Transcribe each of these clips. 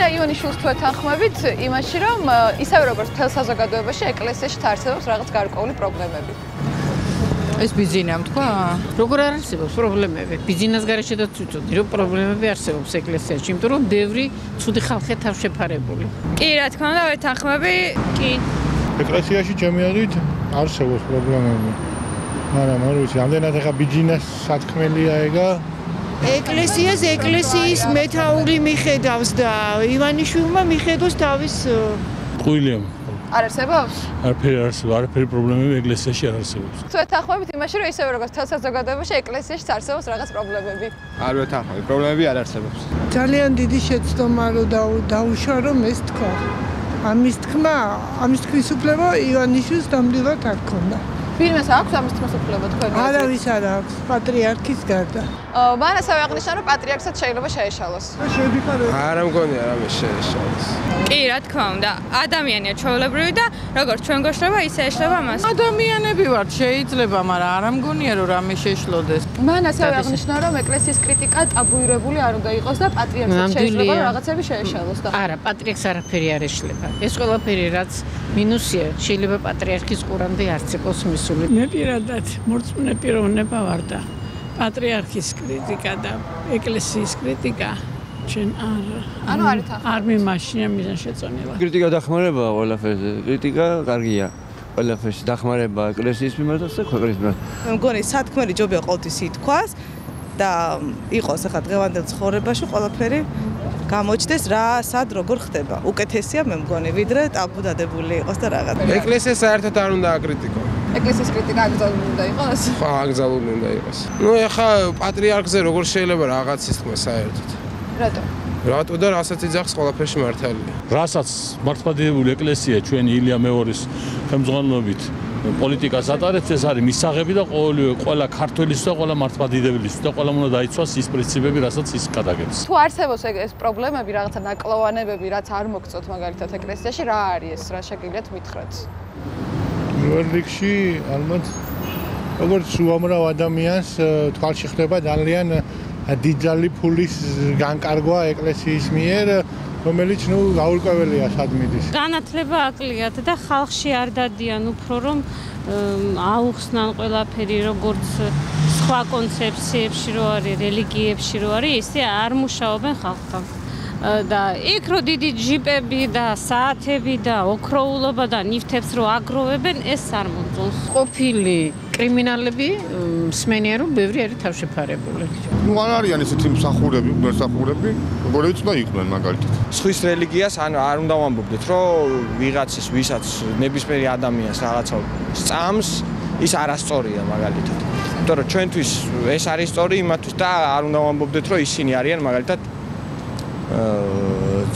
და ივანიშვილს თუ ეთანხმებით იმაში, რომ ისევე როგორც მთელ საზოგადოებაში ეკლესიაში არსებობს რაღაც გარკვეული პრობლემები. ეს ბიზნესამ თქვა, როგორ არ არსებობს პრობლემები. ბიზნეს გარშედაც ვიცოდი, რომ პრობლემები არსებობს ეკლესიაში, იმიტომ რომ ბევრი ცუდი ხალხია თავშეფარებული. კი, რა თქმა უნდა, ვეთანხმები. კი. ეკლესიაში ჩემი აზრით არსებობს პრობლემები. მაგრამ არ ვიცი, ამდენად ახლა ბიზნეს სათქმელია ეგა. ეკლესიას ეკლესიის მეთაური მიხედავს და ივანიშვილმა მიხედოს თავის ყვილიამ. არ არსებობს? არაფერი პრობლემები ეკლესიაში არ არსებობს. თუ ეთანხმებით იმაში, რომ ისევე როგორც მთელ საზოგადოებაში ეკლესიაში არსებობს რაღაც პრობლემები. არ ვეთანხმები, პრობლემები არ არსებობს. ძალიან დიდი შეცდომა რომ დაუშვა რომ ეს თქვა. ამის თქმის უფლება ივანიშვილს ნამდვილად არ ქონდა. ვინმეს აქვს ამის თქმის უფლება თქვენ? არავის არ აქვს, პატრიარქის გარდა. მან ასევე აღნიშნა, რომ პატრიარქსაც შეიძლება შეეშალოს. არა მგონია რამე შეეშალოს. კი, რა თქმა უნდა, ადამიანია ჩვეულებრივი და როგორც ჩვენ გვეშლება, ისე ეშლება მას. ადამიანები ვართ, შეიძლება, მაგრამ არ ამგონია რომ რამე შეშლოდეს. მან ასევე აღნიშნა, რომ ეკლესიის კრიტიკა ტაბუირებული არ უნდა იყოს და პატრიარქსაც შეიძლება რომ რაღაცები შეეშალოს და არა, პატრიარქს არაფერი არ ეშლება. ეს ყველაფერი რაც მინუსია, შეიძლება პატრიარქის ყურამდე არც იყოს მისული. მე პირადად მორწმუნე პიროვნება ვარ და პატრიარქის კრიტიკა და ეკლესიის კრიტიკა ჩვენ არ მიმაშია მიზანშეწონილად. კრიტიკა დახმარებაა ყველაფერზე. კრიტიკა კარგია. ყველაფერში დახმარება ეკლესიის მიმართაც და ქვეყნის მიმართ. მე მგონი სათქმელი ჯობია ყოველთვის ითქვას და იყოს ახლა დღევანდელ ცხოვრებაში ყველაფერი გამოჩნდეს რა სად როგორ ხდება. უკეთესია მე მგონი ვიდრე ტაბუდადებული იყოს და რაღაც. ეკლესიას საერთოდ არ უნდა აკრიტიკო. ეკლესიის კრიტიკა აკრძალული უნდა იყოს? ხო, აკრძალული უნდა იყოს. ნუ ეხა პატრიარქზე როგორ შეიძლება რაღაცის თქმა საერთოდ. რატო? რატო და რასაც იძახს ყველაფერში მართალია. რასაც მართლმადიდებელი ეკლესია ჩვენი ილია მეორის ხელმძღვანელობით პოლიტიკას ატარებს, ეს არის მისაღები და ყველა ქართველის და ყველა მართლმადიდებლის და ყველამ უნდა დაიცვას ის პრინციპები, რასაც ის გადაგებს. თუ არსებობს ეს პრობლემები, რაღაცა ნაკლოვანებები, რაც არ მოგწოთ მაგალითად ეკლესიაში, რა არის ეს, რა შეგიძლიათ მითხრათ? პირველ რიგში ალბათ როგორც უამრავ ადამიანს თვალში ხდება ძალიან დიდძალი ფულის განკარგვა ეკლესიის მიერ, რომელიც გაურკვეველია სად მიდის. განათლება აკლიათ და ხალხში არ დადიან უფრო რომ აუხსნან ყველაფერი როგორც სხვა კონცეფციებში რო არის, რელიგიებში რო არის, ისე არ მუშაობენ ხალხთან. და იქ რო დიდი ჯიპები და საათები და ოქროულობა და ნივთებს რო აგროვებენ, ეს არ მომწონს. ყოფილი კრიმინალები მსმენია რომ ბევრი არის თავშეფარებული. ნუ არ არიან ესეთი მსახურები, მერსახურები, როგორიც უნდა იყვნენ მაგალითად. სხვის რელიგიას არ უნდა ვამბობდეთ, რომ ვიღაცის ვისაც ნებისმიერი ადამიანს რაღაცა სწამს, ის არასწორია მაგალითად. იმიტომ რომ ჩვენთვის ეს არის სწორი, იმათთვის და არ უნდა ვამბობდეთ, რომ ისინი არიან მაგალითად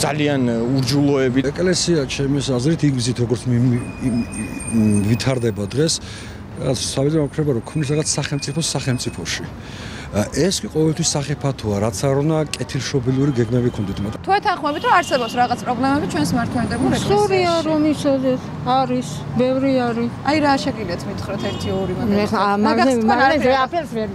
ძალიან ურჯულოები. ეკლესია ჩემს აზრით იგზით როგორც ვითარდება დღეს, რაც სამეცნიერო მოქმედება რო ქმნის რაღაც სახელმწიფოში. ეს კი ყოველთვის სახიფათოა, რაც არ უნდა კეთილშობილური გეგმები ქონდეთ. თუ ეთანხმებით რომ არსებობს რაღაც პრობლემები ჩვენს მართლმადიდებელ ეკლესიაში. სწორია რომ ისედაც არის, ბევრი არის. აი რა შეგიძლიათ მითხრათ 1-2 მაგალითად.